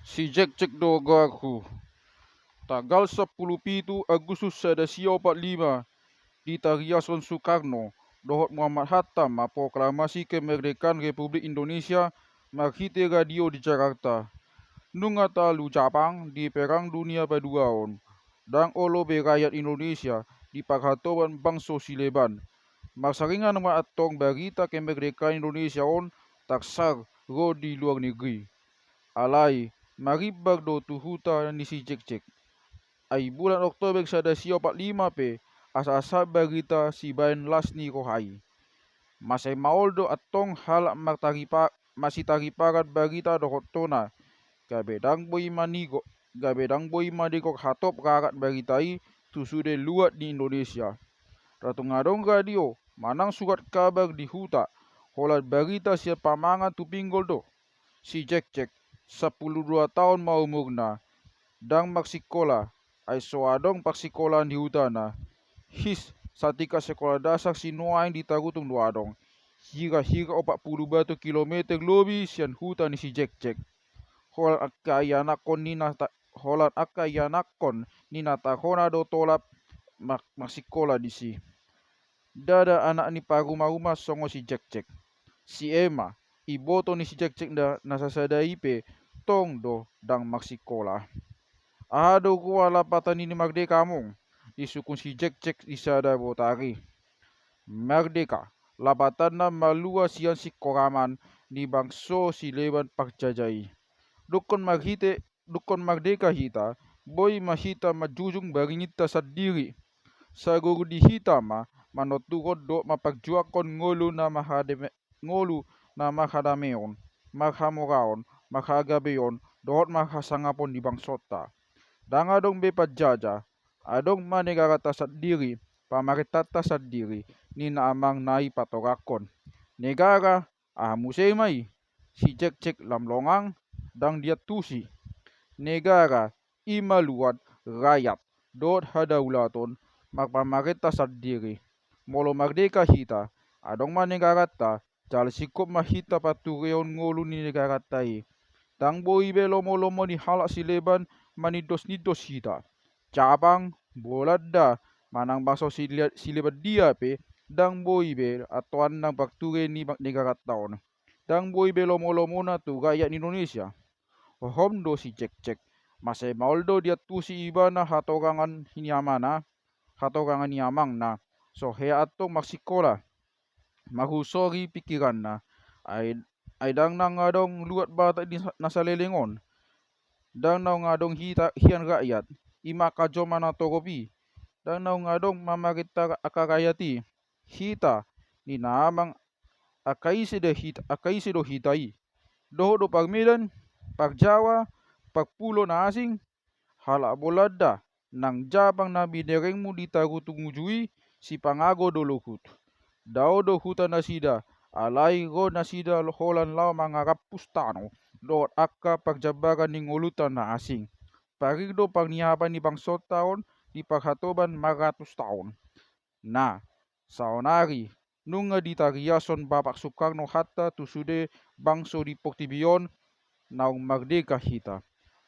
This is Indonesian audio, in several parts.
Si Jack Dogaku. Tanggal 17 Agustus 1945 di Tariason Soekarno, Dohot Muhammad Hatta proklamasi kemerdekaan Republik Indonesia maghiti radio di Jakarta. Nungata lu Japang di Perang Dunia Paduaon, dan olobe rakyat Indonesia di paghatoban bangsa Sileban. Masaringan atong berita kemerdekaan Indonesia on taksar ro di luar negeri. Alai, maribag do tuhuta ni si Jack. Ay bulan Oktober 1945 pe asa-asa berita si Bayan Lasni Rohai. Masay maoldo atong halak masih tariparat berita dohotona. Gabedang boy manigok hatop karat beritai tu sudah luat di Indonesia. Ratung-adong radio manang surat kabar di huta. Holat berita siapa mangan tu pinggol do. Si Jack 12 tahun mau umurna. Dang maksikola ay soadong paksikolan di hutana. His satika sekolah dasar sinuain di tagutung duadong. Hira-hira 40 kilometer lebih sian hutan ni si Jack. Holat akka yanakon ni natakona do tolap maksikola di si. Dada anak ni paruma-ruma songo si Jack. Si Emma, iboto ni si Jack na nasasadai pe tong do dang maksikola. Ado ko lapatan ni Merdeka mong. Isukun si Jack isada botari. Merdeka, lapatan na malua siyan si koraman ni bangso si leban pagjajai. Dukon Merdeka hita, boy mahita majujung baringita sa diri. Sa guru di hita manotugod do mapagjuakon ngolu na mahadameon, maghamoraon, maghagabeon, dohot maghasangapon di bangsota. Dang adong bepadjaja, adong manegara tasat diri, pamarita tasat diri, ni naamang nai patorakon. Negara, musay may, si Jack lamlongang, dang dia tusi. Negara, imaluat, rakyat, dot hadaulaton, magpamarita tasat diri. Molo merdeka hita, adong manegara ta, jal sikop mahita patureon ngolu ni negara tai. Dang boi belomo-lomo ni halak sileban manidos-nidos hita. Cabang, bolada, manang baso silebat dia pe, dang boi be atuan nang bakture ni negara taon. Dang boi belomo-lomo na tu rakyat Indonesia. Homdo si Jack. Masay mauldo dia tu si iba na hatogangan niamang na. So hea atong maksikola. Mahusori pikiran na. Ay dang nang adong luat bata di nasalelingon. Dang naw ngadong hiyan rakyat, imakajo manatogopi. Dang naw ngadong mamarita akakayati. Hita, ni naamang akaisi do hitai. Doho do pagmedan, pagjawa, pagpulo na asing, hala bolada, nang jabang na binereng mo di tagutungujui, si pangago do lukut. Dao do huta nasida, alay go nasida holan lao mangarap pustano, doot akka pagjabagan ning ulutan na asing. Parigdo pagniapan ni bangsot taon, di paghatoban 100 taon. Na, saonari, nunga di tariason Bapak Soekarno Hatta tusude bangso di Poktibion, naung merdeka hita.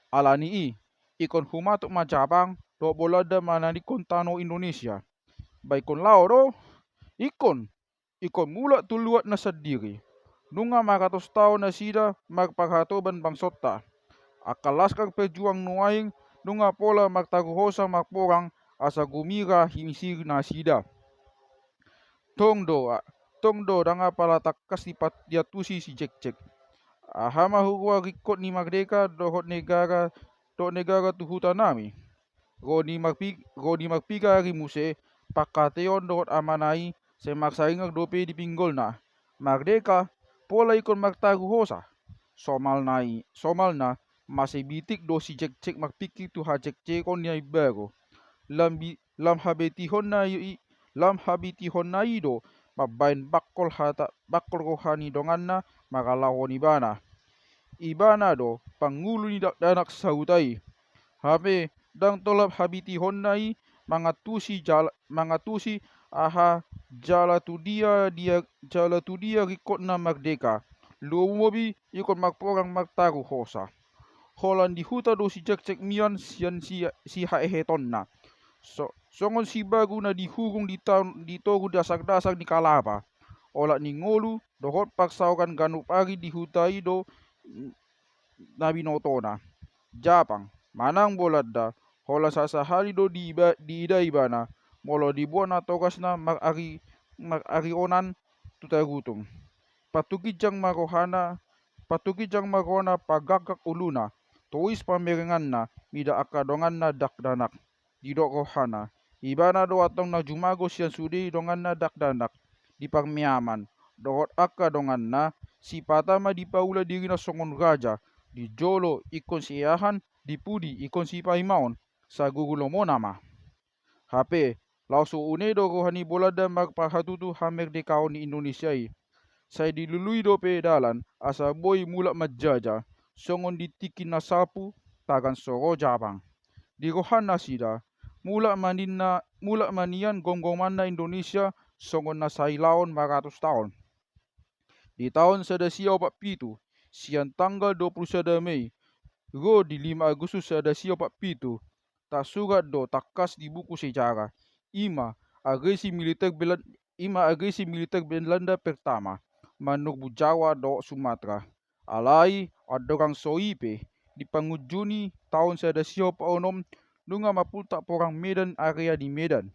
Alani ikon humatok majabang, do bolada mananikon tano Indonesia. Baikon lao do, ikon mula tuluat na sa diri. Nunga 100 taon na sida magpaghatoban bangsota. Akalaskang pejuang nuaing nunga pola magtaguhosa magporang asa gumira himisir na sida. Tongdo danga pala takas dia tusi si Jack. Ahama huwa rikot ni merdeka dohot negara tuhuta nami. Goni magpiga rimuse pakateon dohot amanai semaksaingag dope di pinggol na. Merdeka pola ikon magtaguhosa. Somal na masih bitik do si Jack magpikir tu ha Jack kon niya ibago. Lam habitihon na ido mabain bakol rohani dongan na magalawon ibana do pangulo ni danak sautai. Habe dang tolap habitihon na mangatusi aha jala tu dia rikot na merdeka. Lumobi ikon magporang magtaguhosa. Holan di huta do si cek mian sian si haeheton na. Songon si bagu na dihugong di togu dasak-dasak di kalapa. Ola ni ngolu dohot paksaokan ganu pagi di huta ido nabi notona. Japang manang boladda hola sasahali do di ida ibana molo dibuat na tokas na mag-ari onan tutagutung. Patuki jang marohana pagakak uluna. Tuis pamerengan na mida akadongan na dakdanak. Didok rohana. Ibana do atong na jumago siyan sudi dongan na dakdanak. Di pagmiaman. Dohot akadongan na si patama di paula diri na songon raja. Di jolo ikon si iahan. Di pudi ikon si paimaon. Sa gugulo mo nama. HP. Lauso unedo rohani bolada magpahatutu hamer de kaon ni Indonesia i. Saya dilului do pedalan asa boy mula majaja songon ditikin na sapu tagan soro Japang. Di rohan na sida mula manian gonggongan na Indonesia songon na sailaon 100 tahun. Di tahun 1947 siang tanggal 21 Mei go di 5 Agustus 1947 tak surat do takas di buku sejarah agresi militer Belanda pertama manurbu Jawa do Sumatera. Alai adorang soipe di pangujuni tahun 1946 nunga mapulta porang Medan area di Medan.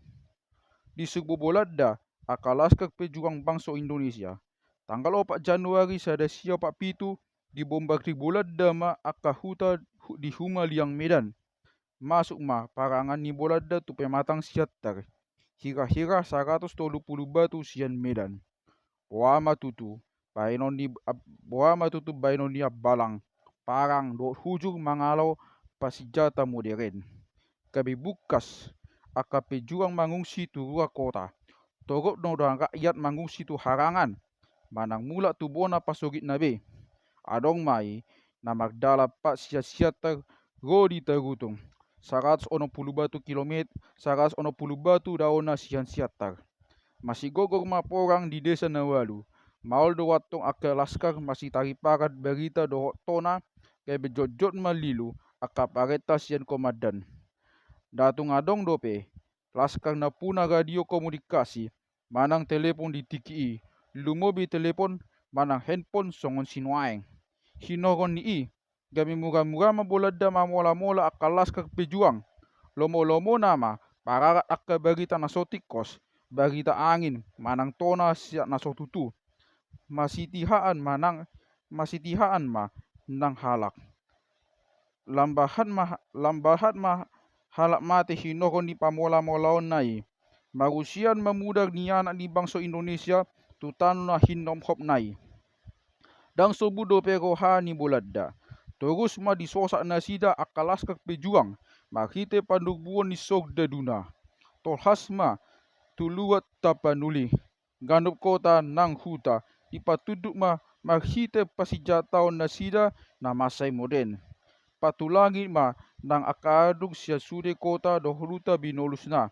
Di Subobolada akalaskar pejuang bangsa Indonesia. Tanggal 4 Januari 1947 dibombardir Bolada ma akahuta di Humaliang Medan. Masuk ma parangan ni Bolada tu pematang siatar. Hira-hira 130 batu sian Medan. Boama tutu bainon ni balang parang do hujung mangalau pasijata modern. Kabi bukas aka pejuang mangungsi tu rua kota. Torok nodang rakyat mangungsi tu harangan. Manang mula tu bona pasogit nabe. Adong mai na magdala pak siat-siatar rodi tagutung. 160 batu daon na sian siatar. Masih gogor ma porang di desa Nawalu. Maul do watong aka laskar masih tariparat berita do tona kaya bejot-jot malilu aka pareta sian komandan. Datung adong dope laskar na puna radio komunikasi manang telepon di tiki lumobi telepon manang handphone songon sinuaeng. Hinoron ni gami mura-mura mabolada mamola-mola aka laskar pejuang. Lomo-lomo nama pararat aka berita nasotikos berita angin manang tona siat nasotutu. Masitihaan ma nang halak. Lambahat ma halak mati hinoron di pamola-molaon nai. Marusian memudar ni anak di bangsa Indonesia tu tanah hinom hop nai. Dang sobudo peroha ni bolada. Terus ma disosak nasida akalaskar pejuang. Makite pandurbuon ni sogda duna. Tolhas ma tuluat tapanuli. Ganup kota nang huta. Ipatuduk ma maghite pasijataon nasida na masay moden. Patulangi ma nang akadug siya sude kota dohluta binolus na.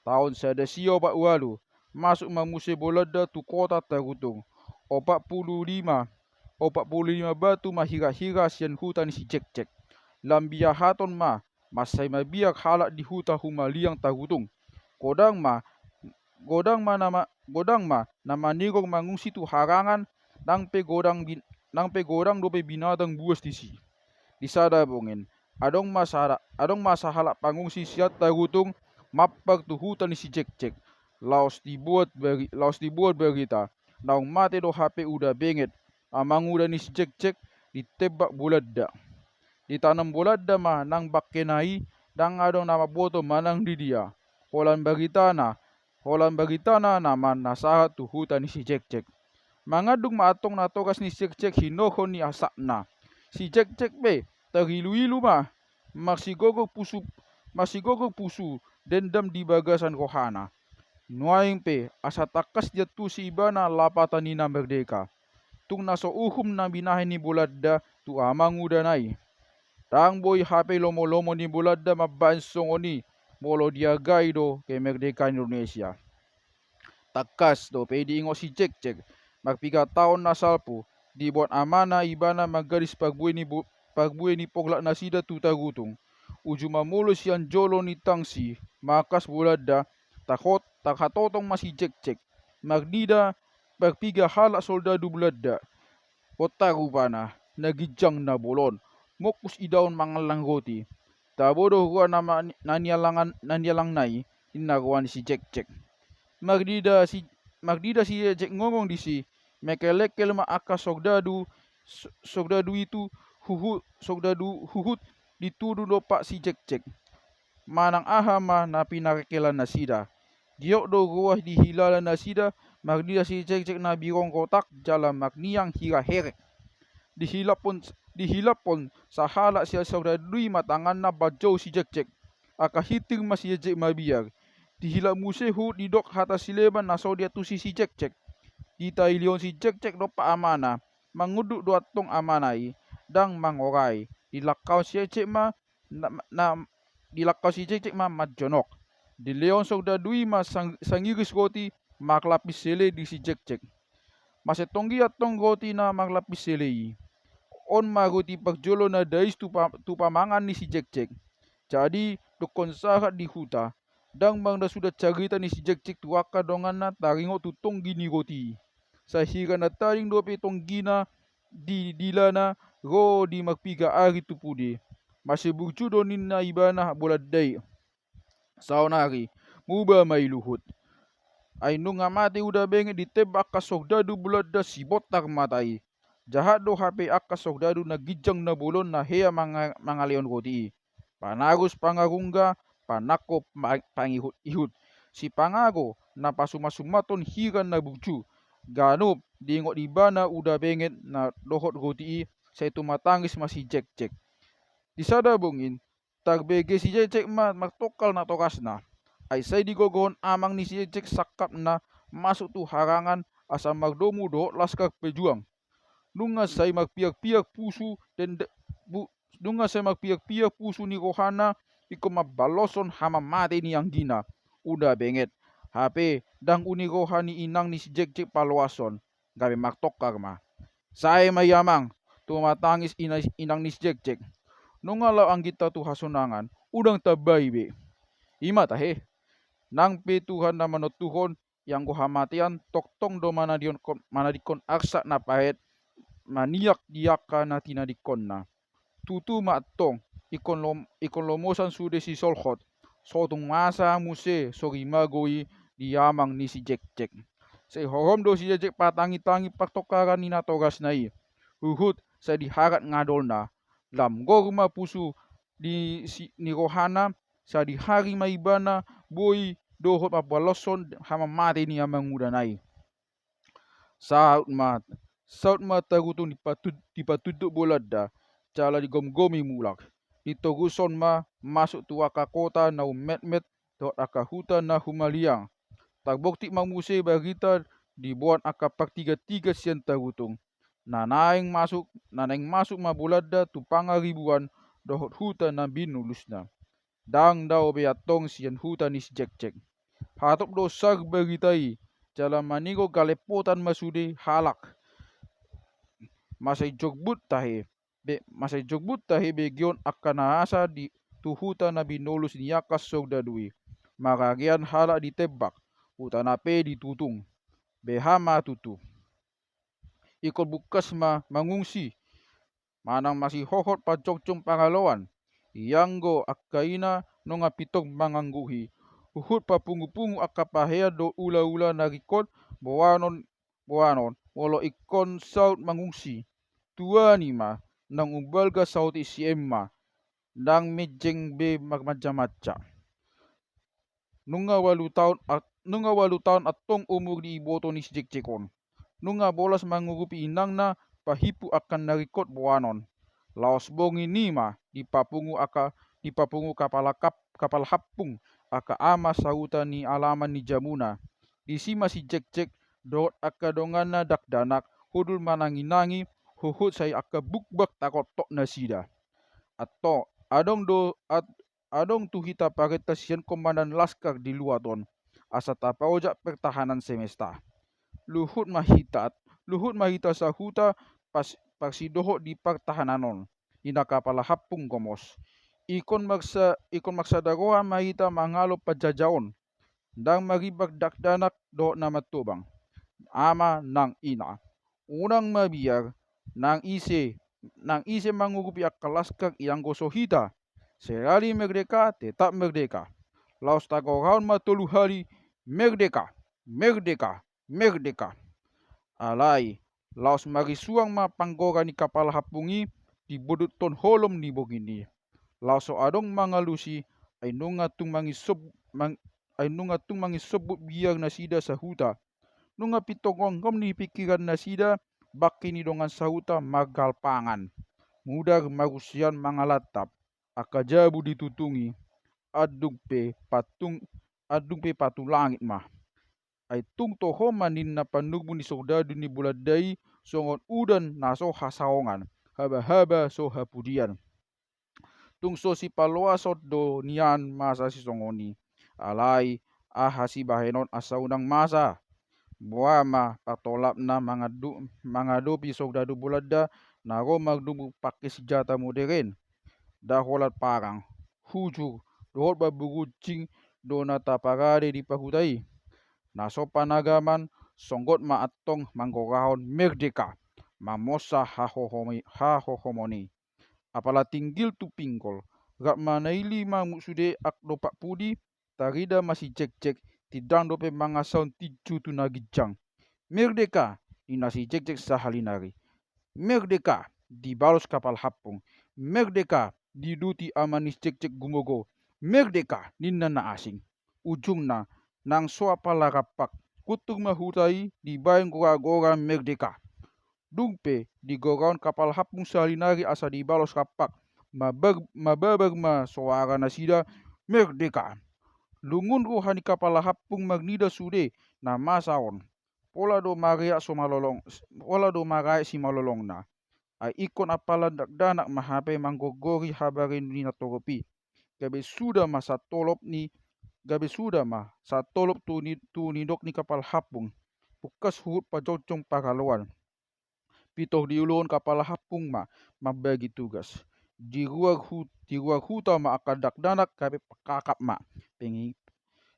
Tahun 1948 masuk ma muse bolada tu kota tagutung. 45 batu mahira-hira sian hutan si cek-cek. Lambia haton ma masay mabiak halak di huta Humaliang tagutung. Godang ma namanigong mangungsi tu harangan nang pe godang dope binatang buas di si. Di sada bongin adong masa halak pangungsi siat tagutung mapag tu hutan si cek-cek. Laos dibuat berita. Naung mate do HP udah benget. Amanguda ni si cek-cek ditebak bolada. Ditanam bolada ma nang bakkenai dang adong nama boto manang di dia. Holan bagitana naman nasahat tu hutan ni si cek-cek. Mangadung maatong natokas ni si cek-cek hinohon ni asakna. Si cek-cek be terilu-ilu ma masih gogok pusu dendam di bagasan rohana. Nuaing pe asa takas dia tu si ibana lapatan ni na merdeka. Tung naso uhum na binahin ni bolada tu amanguda nai. Tang boy HP lomo-lomo ni bolada mabain songoni molo diagai do ke merdeka Indonesia. Takas do pedi ingo si cek-cek magpiga tahun na salpu dibuat amana ibana magaris pagbuy pagbue ni pogla na sida tu tagutung. Uju mamulo siyan jolo ni tangsi, makas bulada, takatotong masih cek-cek. Magdida, pagpiga hala soldado bulada. Kota rupana, nagijang na bolon. Mokus idaon mangalang goti. Tabodo huwa nama nanialang nai, inagawan si cek-cek. Magdida si cek ngomong di si, mekelekel ma aka sogdadu itu huhut dituduh lopak si cek-cek. Manang aha ma na pinakekelan na sida. Giok do guah di hilala na sida, magdida si cek-cek na birong kotak jala magniang hira herek. Dihilap pon sa hala siya sogdadui matangan na bajaw si cek-cek. Aka hiting ma si cek mabiyag. Dihilap musehu didok hata sileban na so dia tu si cek-cek. Kita ilion si cek-cek do pa amana, manguduk do atong amanai, dang mangorai. Dilakau si cek ma majonok. Di leon sogdadui ma sangiris goti maklapis sele di si cek-cek. Masetonggi atong goti na maklapis sele. On magoti pagjolo na dais tu pamangan ni si cek-cek. Jadi dokon sahat di huta. Dang bangda sudah carita ni si cek-cek tuaka dongan na taringo tu tonggi ni goti. Sahira na taring dope tonggi na di dilana ro di magpiga ari tu pude. Masih burcu donin na ibana boladai. Saunari, muba may luhut. Ay nung amate udah bengit ditebak ka sogdadu bulada si botak matai. Jahat do hape akka sogdadu na gijang na bulon na hea mga leon goti. Panagus pangarungga, panako pangihut-ihut. Si pangago na pasumasumaton hiran na bucu. Ganop diingot ibana udah bengit na dohot goti sa itu matangis masih cek-cek. Disada bungin, tagbege si cek ma magtokal na tokas na. Ay say digogon amang ni si cek sakap na masuk tu harangan asa magdomu dohot laskar pejuang. Nunga say magpiak-piak pusu Dunga saya magpiak-piak pusu ni Rohana, iko mabaloson hama mate ni Anggina. Udah benget. HP dang uni Rohani inang ni si Jek-Jek palawason. Gabi magtokar ma. Saya mayamang, tumatangis inang ni si Jek-Jek. Nung alaw ang kita tu hasunangan, udang tabay be. Ima tahe. Nang pe Tuhan na manutuhon, yang kuhamatian, toktong do manadikon aksa na pahit, maniak diaka na tinadikon na. Tutu matong ikon lomosan sude si solhot. Sotung masa muse sori magoi diamang ni si Jek-Jek. Sa horom do si Jek-Jek patangi-tangi paktokaran ni natogas na i. Huhut sa diharat ngadol na. Lamgor mapusu ni Rohana sa dihari maibana boy dohot mapaloson hama mati ni amang muda nai. Saut ma tagutung dipatuduk bolada. Cala digom-gomi mulak. Ditoguson ma masuk tu aka kota na umet-met dot aka huta na humaliang. Tagbukti mamuse bagita dibuat aka paktiga-tiga sian tagutung. Nanaing masuk mabulada tu pangaribuan dohot huta na binulus na. Dang daw beatong sian huta ni si Jek-Jek. Hatop do sag bagitai. Cala manigo galepotan masude halak. Masay jogbut tahe begyon akanaasa di tuhuta na binulus niyakas sogdadui. Makagian hala ditebak, utanape ditutung. Behama tutu. Ikot bukas mangungsi. Manang masih hohot pajokcong pangalawan. Iyanggo akaina nonga pitong mangangguhi. Uhut papungu-pungu akapahea do ula-ula narikot buanon walo ikon saut mangungsi. Tuani ma nang umbalga saut isi emma nang mejeng be magmaja-maja. Nunga 8 tahun atong umur di iboto ni si Jek-Jekon. Nunga bolas mangurupi inang na pahipu akan narikot buanon. Laos bongi ni ma dipapungu kapal hapung aka ama sauta ni alaman ni Jamuna. Disima si Jek-Jek dot aka dongana dakdanak hudul manangi-nangi huhut say aka bukbak takot tok na sida. Atau adong tu hita pareta sian komandan laskar di luaton. Asa tapaojak pertahanan semesta. Luhut mahita sa huta pas sidohok di pertahananon. ina kapalahapong gomos. Ikon magsadagoa mahita mangalo pajajaon, dang magibagdakdanak do na matubang, ama ng ina. Unang mabiyag, nang ise mangugupi akalaskag iyang gosohita, serali merdeka tetap merdeka. Laos tagoraon matuluhari, merdeka, merdeka, merdeka. Alay, laos marisuang mapanggora ni kapalahapungi, di budut ton holom ni bogini. Laos so adong mga lusi, ay nunga tung mangisobut biyag na sida sa huta. Nunga pitongong ni pikiran na sida, baki ni dongan sa huta magalpangan. Mudag magusian mga latap, akajabu ditutungi, adung pe patulangit mah. Ay tung toho manin na panugbo ni soldado ni Buladay songon udan na so hasaongan, haba-haba so hapudian. Tung so si paluasot do niyan masa si songoni. Alay, si bahenon asa unang masa. Buama patolap na mga dopi soldado Bulada na magdumu pakai senjata modern. Daholat parang, hujur, dohot babugucing do natapagade di pahutai. Naso panagaman, songgot maatong manggorahon merdeka, mamosa hahohomoni. Apala tinggil tu pinggol, gak manaili musude ak dopak pudi, tarida masih cek-cek, tidang dope mga sound tiju tu nagijang. Merdeka, inasi cek-cek sahalinari. Merdeka, dibalos kapal hapung. Merdeka, diduti amanis cek-cek gumogo. Merdeka, ninna na asing. Ujung na, nang soapala rapak, kutung mahutai, dibayang gora-gora merdeka. Dumpe di goraon kapal hapung salinari asa dibalos kapak, mababag suara na sida merdeka. Lungun rohani kapal hapung magnida sude na masaon. Pola do maria si malolong na. Ay ikon apala dakdanak mahape manggogori habarin ni natoropi. Gabe sudah masa tolop tu nidok ni kapal hapung. Bukas hurut pajocong pagalawan. Pitoh diulun kapal hapung mabagi tugas. Di ruang huta akadakdanak kape pakakap pengi.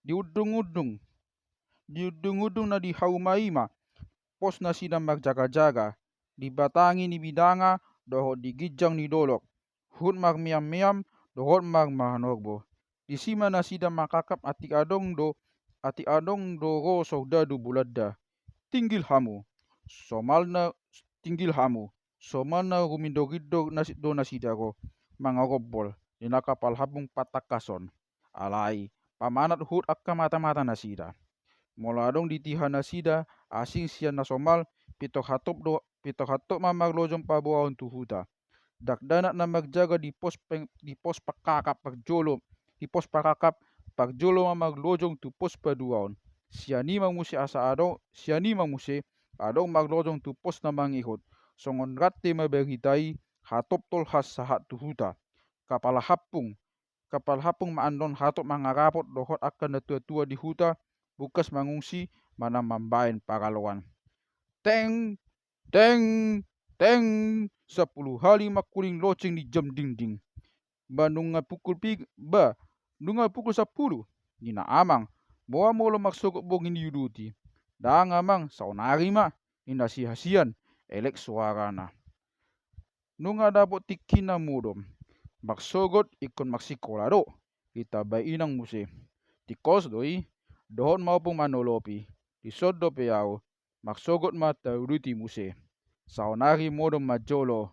Di udung-udung na di haumai pos na sida magjaga-jaga. Dibatangi ni bidanga dohot digijang ni dolok. Hut miam-miam dohot mahanogbo. Di sima na sida makakap ati adong do ro soldado Bulada. Tinggil hamu. Somal na rumindog-idog do nasida ko, mga gobbol, ina kapal hapung patakason. Alay, pamanat hut akka mata-mata nasida. Moladong ditihan nasida, asing siyan na somal, pito hatop maglojong pabuaon tu huta. Dakdanak na magjaga di pos pakakap pagjolo maglojong tu pos paduaon. Siyanima musi adong maglojong tu pos na mangikot. Songon ratte mabagitai hatop tol has sahat tu huta. Kapal hapung maandon hatop mangarapot dohot akan tua-tua di huta, bukas mangungsi mana mambain pagalawan. Teng, teng, teng, 10 hari makuling loceng di jam dinding. Nunga pukul 10, nina amang, bawa molo maksogok bogin yuduti. Dang amang, saunari nina hasian, elek suarana. Nunga dapot tikina mudom, maksogot ikon maksikolado, kita inang muse. Tikos doi, dohon maupung manolopi, disod do peau, maksogot tauruti muse. Saunari modom majolo.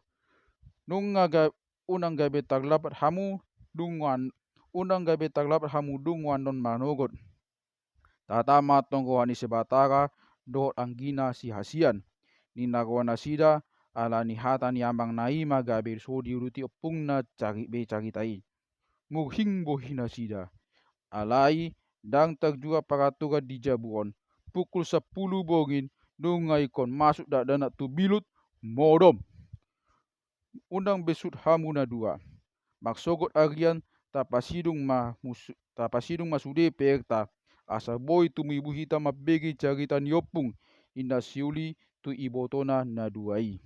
Unang gabe taglapat hamu dunguan non manogot. Tatama tonggohani sebatara dohot anggina si hasian. Ninagoa nasida ala ni hata ni ambang naima gabe so diuruti opung na caritai. Mughing bohina sida. Alai dang tagjua paratuga di Jabuon. Pukul 10 bogin nunga ikon masuk danak tu bilut modom. Undang besut hamu na dua. Maksogot arian tapasidung masude perta. Asa boy tumibu hita mabegi carita niopung. Inda siuli tu ibotona na duai.